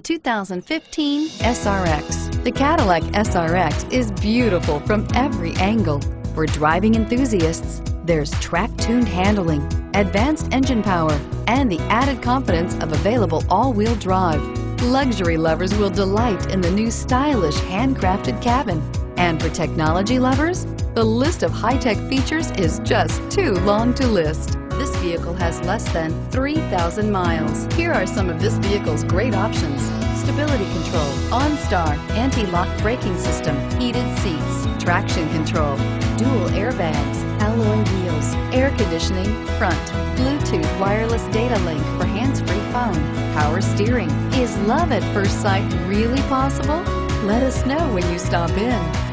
2015 SRX. The Cadillac SRX is beautiful from every angle. For driving enthusiasts, there's track-tuned handling, advanced engine power, and the added confidence of available all-wheel drive. Luxury lovers will delight in the new stylish handcrafted cabin. And for technology lovers, the list of high-tech features is just too long to list. This vehicle has less than 3,000 miles. Here are some of this vehicle's great options: stability control, OnStar, anti-lock braking system, heated seats, traction control, dual airbags, alloy wheels, air conditioning, front, Bluetooth wireless data link for hands-free phone, power steering. Is love at first sight really possible? Let us know when you stop in.